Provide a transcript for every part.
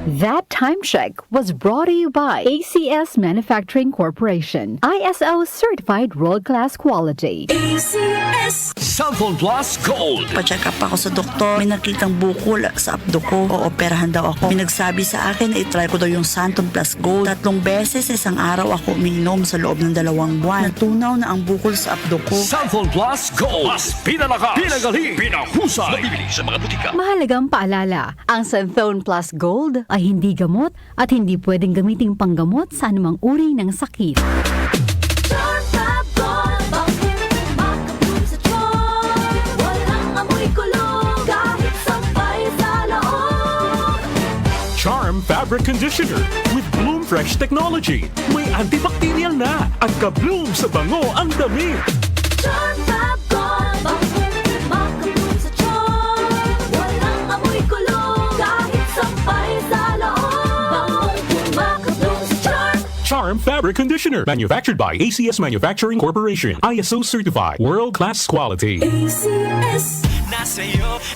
That time check was brought to you by ACS Manufacturing Corporation, ISO certified world-class quality. ACS Cellphone Plus Gold. Pa-check up ako sa doktor. May nakitang bukol sa abdo ko. Ooperahan daw ako. May nagsabi sa akin na itry ko daw yung Santon Plus Gold. 3 beses sa isang araw ako umiinom sa loob ng 2 buwan. Natunaw na ang bukol sa abdo ko. Cellphone Plus Gold. Mas pinalakas, pinagaling, pinahusay. Mabibili sa mga butika. Mahalagang paalala, ang Santhone Plus Gold ay hindi gamot at hindi pwedeng gamiting panggamot sa anumang uri ng sakit. Charm Fabric Conditioner with Bloom Fresh Technology. May antibacterial na at ka-bloom sa bango ang damit. Charm Fab Gold, makabloom sa charm. Walang amoy kulong, kahit sampay sa loob. Makabloom sa charm. Charm Fabric Conditioner. Manufactured by ACS Manufacturing Corporation. ISO certified. World-class quality. ACS.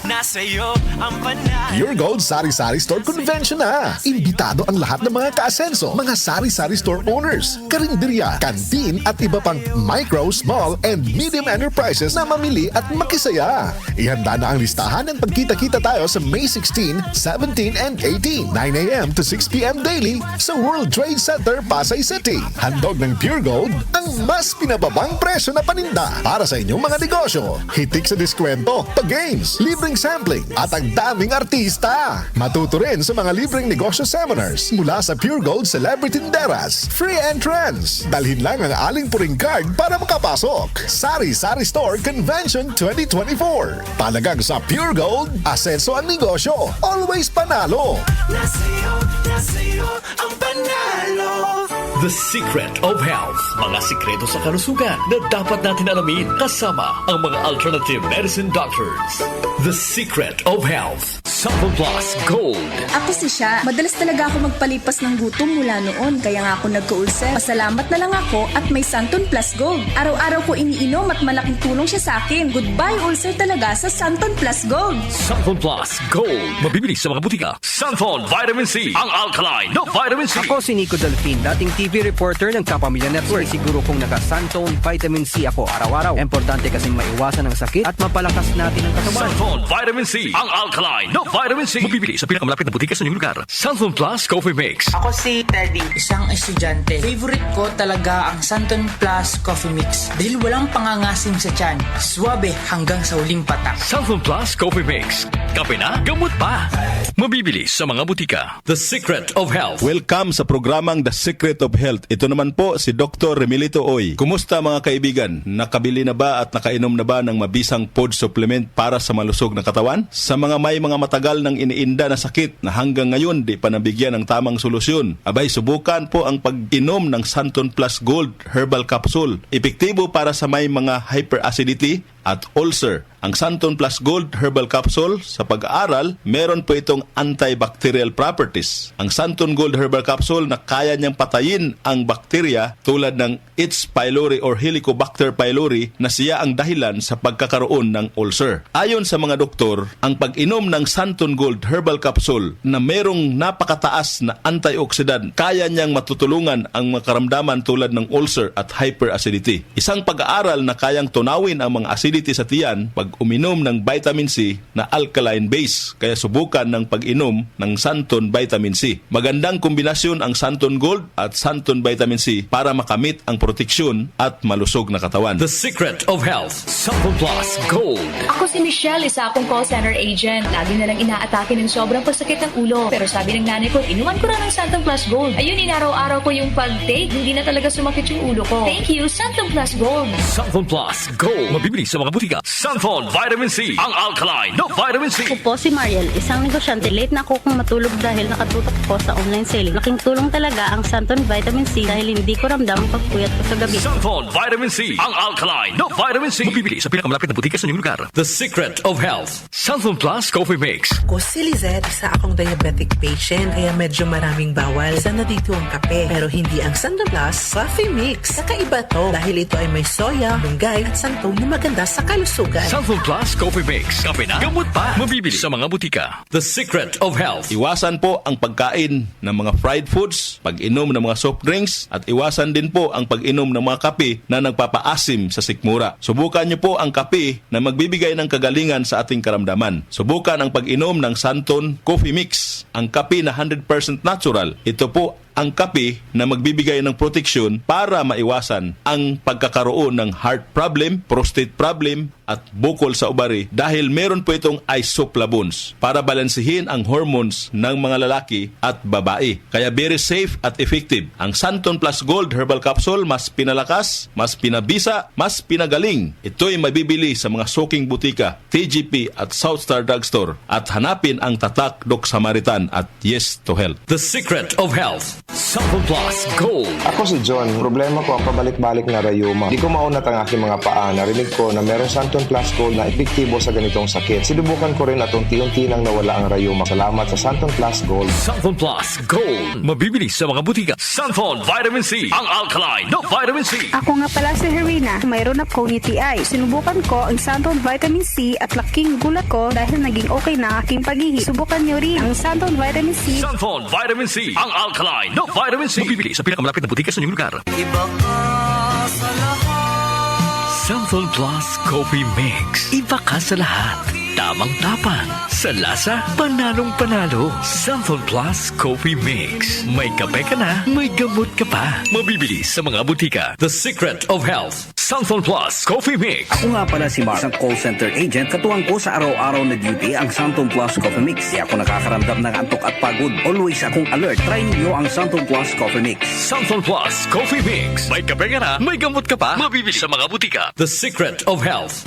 Nasa'yo ang panalo. Pure Gold Sari-Sari Store Convention na. Imbitado ang lahat ng mga kaasenso, mga sari-sari store owners, karinderya, kantin at iba pang micro, small, and medium enterprises na mamili at makisaya. Ihanda na ang listahan ng pagkita-kita tayo sa May 16, 17, and 18, 9 a.m. to 6 p.m. daily sa World Trade Center, Pasay City. Handog ng Pure Gold ang mas pinababang presyo na paninda para sa inyong mga negosyo. Hitik sa diskwento, games, libreng sampling, at ang daming artista. Matuto rin sa mga libreng negosyo seminars mula sa Pure Gold Celebrity Tinderas. Free entrance. Dalhin lang ang aling puring card para makapasok. Sari-Sari Store Convention 2024. Palagang sa Pure Gold, asenso ang negosyo. Always panalo. Nasa'yo ang panalo. The Secret of Health. Mga sikreto sa kalusugan na dapat natin alamin kasama ang mga alternative medicine doctors. The Secret of Health. Cellphone Plus Gold. Ako si Sha. Madalas talaga ako magpalipas ng gutom mula noon, kaya nga ako nagka-ulcer. Pasalamat na lang ako at may Santon Plus Gold. Araw-araw ko iniinom at malaking tulong siya sa akin. Goodbye ulcer talaga sa Santon Plus Gold. Cellphone Plus Gold. Mabibili sa mga butika. Santon Vitamin C. Ang alkaline na vitamin C. Ako si Nico Delfin, dating TV reporter ng Kapamilya Network. Siguro kung naka-Santon Vitamin C ako araw-araw. Importante kasing maiwasan ang sakit at mapalakas natin ang katawan. Santon Vitamin C. Ang alkaline na vitamin C. Mabibili sa pinakamalapit na butika sa inyong lugar. Santon Plus Coffee Mix. Ako si Teddy, isang estudyante. Favorite ko talaga ang Santon Plus Coffee Mix dahil walang pangangasim sa tiyan. Swabe hanggang sa huling patak. Santon Plus Coffee Mix. Kape na, gamot pa. Mabibili sa mga butika. The Secret of Health. Welcome sa programang The Secret of Health. Ito naman po si Dr. Remilito Oy. Kumusta mga kaibigan? Nakabili na ba at nakainom na ba ng mabisang food supplement para sa malusog na katawan? Sa mga may mga matagal nang iniinda na sakit na hanggang ngayon di pa nabigyan ng tamang solusyon, abay subukan po ang pag-inom ng Santon Plus Gold Herbal Capsule. Epektibo para sa may mga hyperacidity at ulcer. Ang Santon Plus Gold Herbal Capsule, sa pag-aaral, meron po itong antibacterial properties. Ang Santon Gold Herbal Capsule na kaya niyang patayin ang bakterya tulad ng H. pylori or Helicobacter pylori na siya ang dahilan sa pagkakaroon ng ulcer. Ayon sa mga doktor, ang pag-inom ng Santon Gold Herbal Capsule na merong napakataas na antioxidant, kaya niyang matutulungan ang mga karamdaman tulad ng ulcer at hyperacidity. Isang pag-aaral na kayang tunawin ang mga acidity sa tiyan pag uminom ng vitamin C na alkaline base, kaya subukan ng pag-inom ng Santon Vitamin C. Magandang kombinasyon ang Santon Gold at Santon Vitamin C para makamit ang proteksyon at malusog na katawan. The Secret of Health. Santon Plus Gold. Ako si Michelle, isa akong call center agent. Lagi na lang inaatake ng sobrang pasakit ng ulo. Pero sabi ng nanay ko, inuman ko na ng Santon Plus Gold. Ayun, inaraw-araw ko yung pag-take. Hindi na talaga sumakit yung ulo ko. Thank you, Santon Plus Gold. Santon Plus Gold. Mabibili sa mga butika. Santon Vitamin C. Ang alkaline na vitamin C. Ako po si Mariel, isang negosyante. Late na ako kung matulog dahil nakatutok ko sa online selling. Laking tulong talaga ang Santon Vitamin C dahil hindi ko ramdam ang pagpuyat ko sa gabi. Santon Vitamin C. Ang alkaline na vitamin C. Mabibili sa pinakamalapit na butika sa inyong lugar. The Secret of Health. Santon Plus Coffee Mix. Ako si Lizette, isa akong diabetic patient kaya medyo maraming bawal. Isa na dito ang kape pero hindi ang Santon Plus Coffee Mix. Kakaiba to dahil ito ay may soya, lunggay at santol na maganda sa kalusugan. Santon Plus Coffee Mix. Kape na, gamot pa. Mabibili sa mga butika. The Secret of Health. Iwasan po ang pagkain ng mga fried foods, pag-inom ng mga soft drinks, at iwasan din po ang pag-inom ng mga kape na nagpapaasim sa sikmura. Subukan niyo po ang kape na magbibigay ng kagalingan sa ating karamdaman. Subukan ang pag-inom ng Santon Coffee Mix, ang kape na 100% natural. Ito po ang kape na magbibigay ng proteksyon para maiwasan ang pagkakaroon ng heart problem, prostate problem, at bukol sa ubari dahil meron po itong isoflavones para balansehin ang hormones ng mga lalaki at babae. Kaya very safe at effective. Ang Santon Plus Gold Herbal Capsule mas pinalakas, mas pinabisa, mas pinagaling. Ito'y mabibili sa mga suking butika, TGP at Southstar Drugstore at hanapin ang tatak Doc Samaritan at Yes to Health. The Secret of Health. Santon Plus Gold. Ako si John. Problema ko ang pabalik-balik na rayuma. Di ko maunat ang aking mga paa. Narinig ko na merong Santon Plus Gold na epektibo sa ganitong sakit. Sinubukan ko rin at unti-unti nang nawala ang rayuma. Salamat sa Santon Plus Gold. Santon Plus Gold. Mabibili sa mga butika. Santon Vitamin C. Ang alkaline na vitamin C. Ako nga pala si Herina. Mayroon akong UTI. Sinubukan ko ang Santon Vitamin C at laking gulat ko dahil naging okay na aking paghihi. Subukan niyo rin ang Santon Vitamin C. Santon Vitamin C. Ang alkaline na vitamin C. Mabibili sa pinakamalapit na butika sa inyong lugar. Iba ka sa lahat. Santon Plus Coffee Mix. Iba ka sa lahat. Tamang-tapang. Sa lasa, panalong-panalo. Santon Plus Coffee Mix. May kape ka na, may gamot ka pa. Mabibili sa mga butika. The Secret of Health. Santon Plus Coffee Mix. Ako nga pala si Mark, isang call center agent. Katuwang ko sa araw-araw na duty ang Santon Plus Coffee Mix. Di ako nakakaramdam ng antok at pagod. Always akong alert. Try ninyo ang Santon Plus Coffee Mix. Santon Plus Coffee Mix. May kape ka na, may gamot ka pa. Mabibili sa mga butika. The Secret of Health.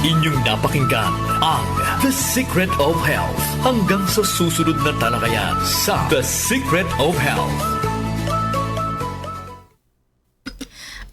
Inyong napakinggan ang The Secret of Health. Hanggang sa susunod na talakayan sa The Secret of Health.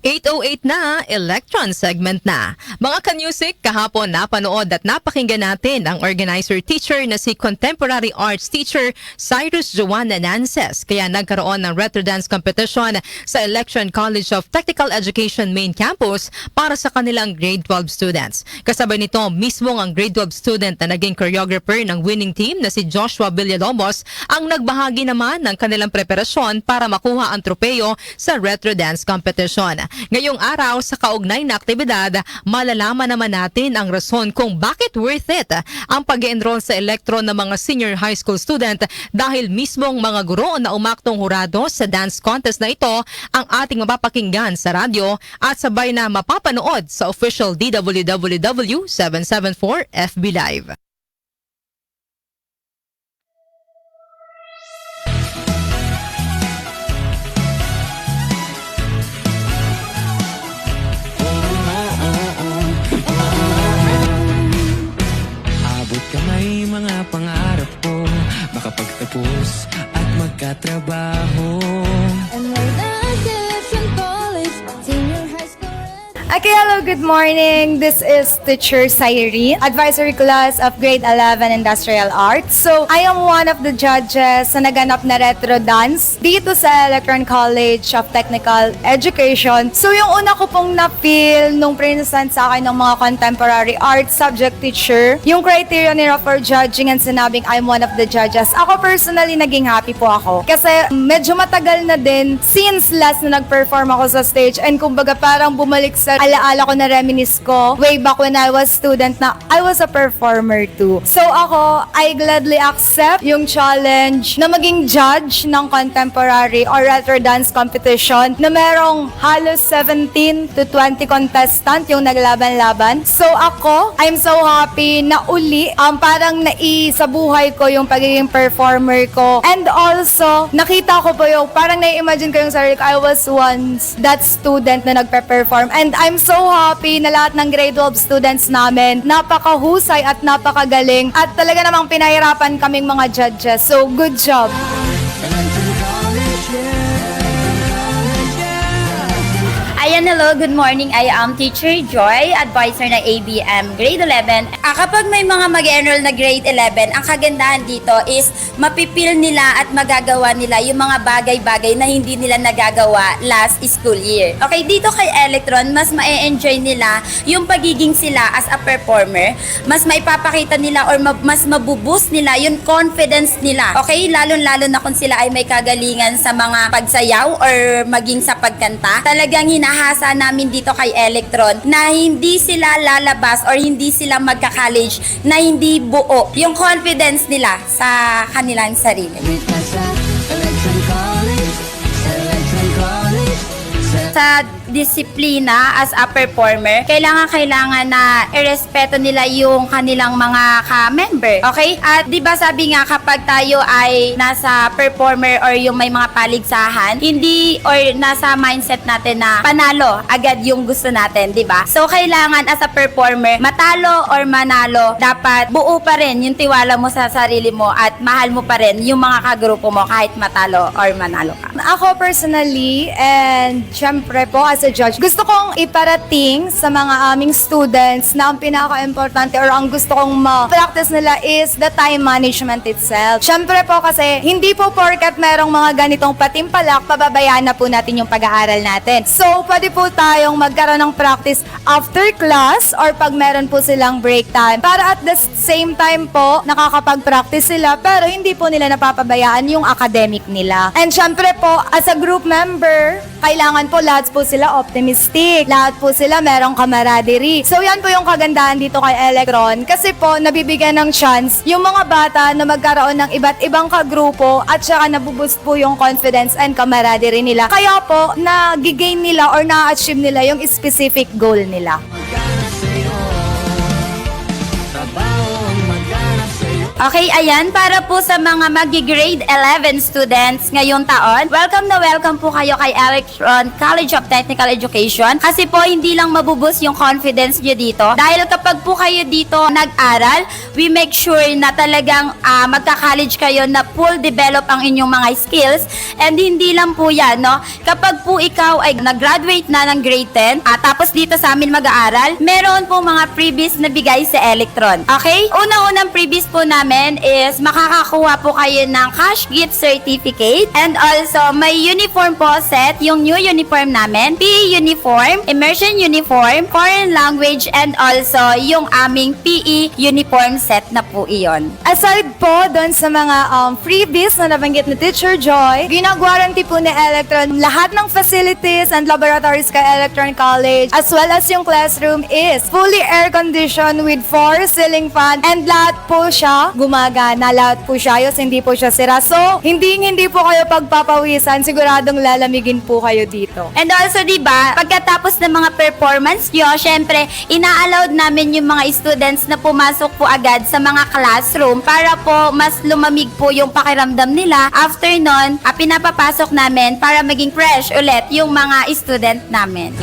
8:08 na, Electron segment na. Mga ka-music, kahapon napanood at napakinggan natin ang organizer teacher na si Contemporary Arts teacher Cyrus Joanna Nances. Kaya nagkaroon ng retro dance competition sa Electron College of Technical Education Main Campus para sa kanilang grade 12 students. Kasabay nito mismo ang grade 12 student na naging choreographer ng winning team na si Joshua Villalobos ang nagbahagi naman ng kanilang preparasyon para makuha ang tropeyo sa retro dance competition. Ngayong araw sa kaugnay na aktibidad, malalaman naman natin ang rason kung bakit worth it ang pag-enroll sa Electron ng mga senior high school student dahil mismong mga guro na umaktong hurado sa dance contest na ito ang ating mapapakinggan sa radyo at sabay na mapapanood sa official DWWW 774 FB Live. Kamay mga pangarap ko, makapagtapos at magkatrabaho. And we're the Egyptian College Senior High School. Okay, hello, good morning. This is Teacher Cyrene, advisory class of Grade 11 Industrial Arts. So, I am one of the judges sa naganap na retro dance dito sa Electron College of Technical Education. So, yung una ko pong na-feel nung present sa akin ng mga contemporary art subject teacher, yung criteria nila for judging and sinabing I'm one of the judges. Ako personally, naging happy po ako. Kasi medyo matagal na din since last na nag-perform ako sa stage and kumbaga parang bumalik sa alaala ko na reminisce ko way back when I was student na I was a performer too. So ako, I gladly accept yung challenge na maging judge ng contemporary or retro dance competition na merong halos 17 to 20 contestant yung naglaban-laban. So ako, I'm so happy na uli parang naisabuhay ko yung pagiging performer ko. And also, nakita ko po yung parang nai-imagine ko yung sarili ko, I was once that student na nagpe-perform. And I'm so happy na lahat ng grade 12 students namin napakahusay at napakagaling at talaga namang pinahirapan kaming mga judges. So, good job! Ayan hello, good morning. I am Teacher Joy, advisor ng ABM Grade 11. Kapag may mga mag-enroll na Grade 11, ang kagandahan dito is mapipil nila at magagawa nila yung mga bagay-bagay na hindi nila nagagawa last school year. Okay, dito kay Electron, mas ma-enjoy nila yung pagiging sila as a performer. Mas maipapakita nila or mas mabuboost nila yung confidence nila. Okay, lalo-lalo na kung sila ay may kagalingan sa mga pagsayaw or maging sa pagkanta. Talagang hinahasa namin dito kay Electron na hindi sila lalabas or hindi sila magka-college na hindi buo yung confidence nila sa kanilang sarili. Sa disiplina as a performer, kailangan na irespeto nila yung kanilang mga ka-member. Okay? At di ba sabi nga kapag tayo ay nasa performer or yung may mga paligsahan, hindi or nasa mindset natin na panalo agad yung gusto natin, di ba? So kailangan as a performer, matalo or manalo, dapat buo pa rin yung tiwala mo sa sarili mo at mahal mo pa rin yung mga kagrupo mo kahit matalo or manalo ka. Ako personally, and syempre po as a judge, gusto kong iparating sa mga aming students na ang pinaka-importante or ang gusto kong ma-practice nila is the time management itself. Syempre po kasi hindi po porkat merong mga ganitong patimpalak, pababayaan na po natin yung pag-aaral natin. So, pwede po tayong magkaroon ng practice after class or pag meron po silang break time. Para at the same time po, nakakapag-practice sila pero hindi po nila napapabayaan yung academic nila. And syempre po, as a group member, kailangan po lahat po sila optimistic. Lahat po sila merong camaraderie. So yan po yung kagandahan dito kay Electron kasi po nabibigyan ng chance yung mga bata na magkaroon ng iba't ibang kagrupo at saka nabuboost po yung confidence and camaraderie nila. Kaya po nagigain nila or na-achieve nila yung specific goal nila. Okay, ayan, para po sa mga mag-grade 11 students ngayong taon, welcome na welcome po kayo kay Electron College of Technical Education kasi po hindi lang mabuboost yung confidence nyo dito. Dahil kapag po kayo dito nag-aral, we make sure na talagang magka-college kayo na full develop ang inyong mga skills and hindi lang po yan, no? Kapag po ikaw ay nag-graduate na ng grade 10 tapos dito sa amin mag-aaral, meron po mga freebies na bigay sa Electron. Okay? Unang-unang freebies po namin is makakakuha po kayo ng cash gift certificate and also may uniform po set, yung new uniform namin, PE uniform, immersion uniform, foreign language and also yung aming PE uniform set na po iyon. Aside po doon sa mga freebies na nabanggit ni Teacher Joy, ginag-warranty po ni Electron lahat ng facilities and laboratories kay Electron College as well as yung classroom is fully air-conditioned with 4 ceiling fan and lahat po siya gumagana, lahat po siya ayos, hindi po siya sira. So, hindi po kayo pagpapawisan, siguradong lalamigin po kayo dito. And also, di ba, pagkatapos ng mga performance nyo, syempre, ina-allowed namin yung mga students na pumasok po agad sa mga classroom para po mas lumamig po yung pakiramdam nila. After nun, pinapapasok namin para maging fresh ulit yung mga student namin.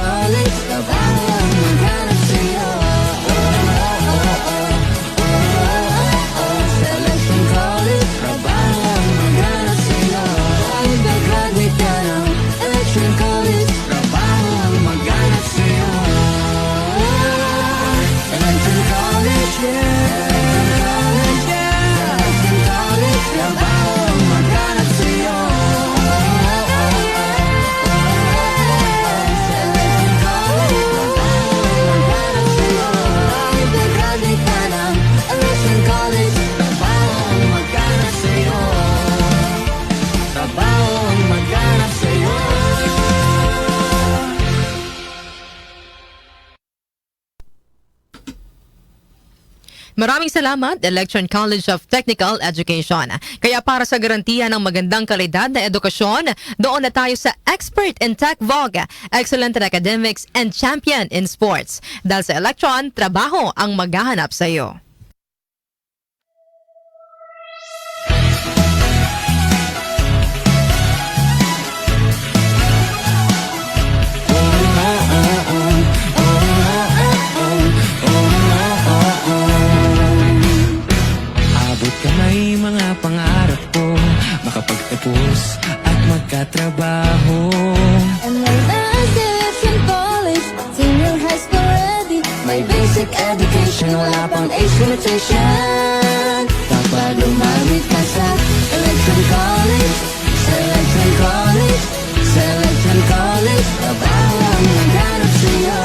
Maraming salamat, Electron College of Technical Education. Kaya para sa garantiya ng magandang kalidad na edukasyon, doon na tayo sa expert in tech vogue, excellent in academics, and champion in sports. Dahil sa Electron, trabaho ang maghahanap sa iyo. Kamay mga pangarap ko, makapagtapos at magkatrabaho. And my last years in college. College, Selección College, Selección College, trabaho ang maghanap sa'yo.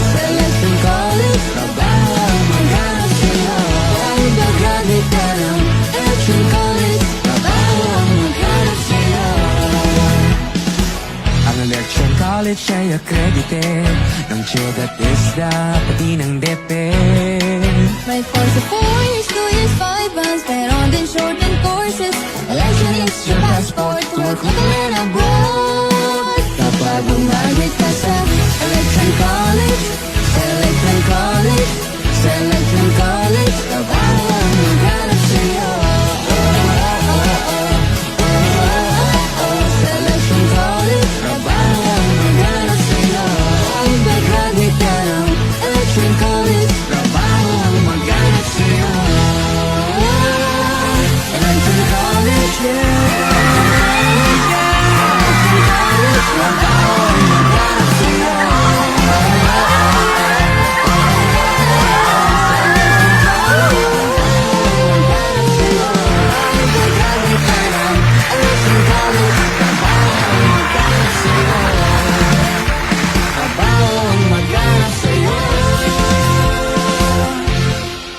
Selección College, trabaho ang maghanap sa'yo. Kahit mag-graduate ka ng Selección College, trabaho ang maghanap sa'yo. Ang Election College ay accredited ng CHED at ISDA, pati ng DepEd. May 4 to 4 years, 2 years, 5 months, meron din shortened courses. Election is your passport to work legal and abroad. Kapag bumagit ka sa Election College, Election College, Selection College, trabaho ang maghanap sa'yo. Selection College, trabaho ang maghanap sa'yo. Kahit mag-graduate ka ng Election College, trabaho ang maghanap sa'yo. Election College,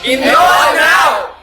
Enroll now!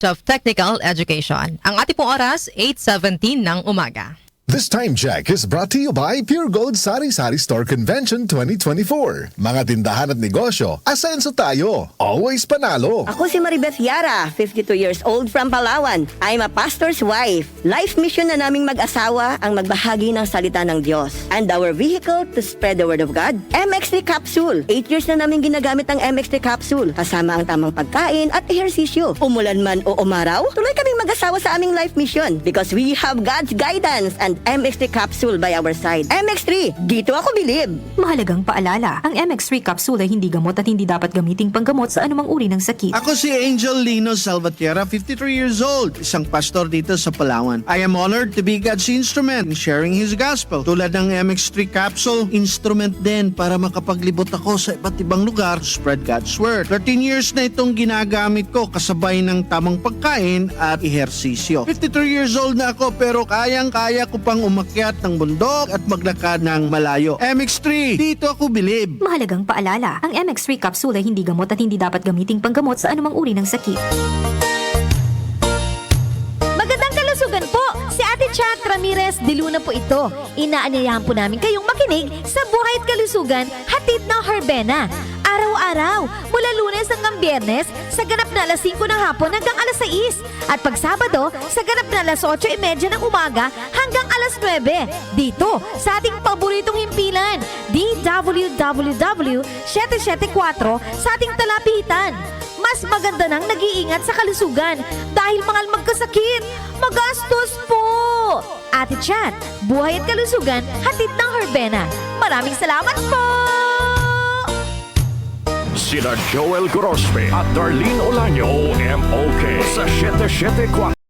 of Technical Education. Ang ating pong oras, 8:17 ng umaga. This time check is brought to you by Pure Gold Sari Sari Store Convention 2024. Mga tindahan at negosyo, asenso tayo. Always panalo. Ako si Maribeth Yara, 52 years old from Palawan. I'm a pastor's wife. Life mission na naming mag-asawa ang magbahagi ng salita ng Diyos. And our vehicle to spread the word of God, MX3 Capsule. 8 years na namin ginagamit ang MX3 Capsule. Kasama ang tamang pagkain at ehersisyo. Umulan man o umaraw, tuloy kaming mag-asawa sa aming life mission. Because we have God's guidance and MX3 Capsule by our side. MX3, dito ako bilib. Mahalagang paalala, ang MX3 capsule ay hindi gamot at hindi dapat gamiting panggamot sa anumang uri ng sakit. Ako si Angel Lino Salvatierra, 53 years old, isang pastor dito sa Palawan. I am honored to be God's instrument in sharing His gospel. Tulad ng MX3 capsule, instrument din para makapaglibot ako sa iba't ibang lugar to spread God's word. 13 years na itong ginagamit ko kasabay ng tamang pagkain at ehersisyo. 53 years old na ako pero kayang-kaya ko pang umakyat ng bundok at maglakad ng malayo. MX3, dito ako bilib. Mahalagang paalala, ang MX3 capsule ay hindi gamot at hindi dapat gamiting panggamot sa anumang uri ng sakit. Magandang kalusugan po! Si Ate Chat Ramirez de Luna po ito. Inaanyayahan po namin kayong makinig sa Buhay at Kalusugan, hatid ng Herbena. Araw-araw, mula Lunes hanggang Biyernes, sa ganap na alas 5 ng hapon hanggang alas 6. At pag Sabado, sa ganap na alas 8:30 ng umaga hanggang alas 9. Dito, sa ating paboritong himpilan, DWWW 774 sa ating talapitan. Mas maganda nang nag-iingat sa kalusugan dahil mangal magkasakit. Magastos po! Ate Chat, Buhay at Kalusugan, hatid ng Herbena. Maraming salamat po! Sina Joel Gorospe at Darlene Olaño, MOK sa 774.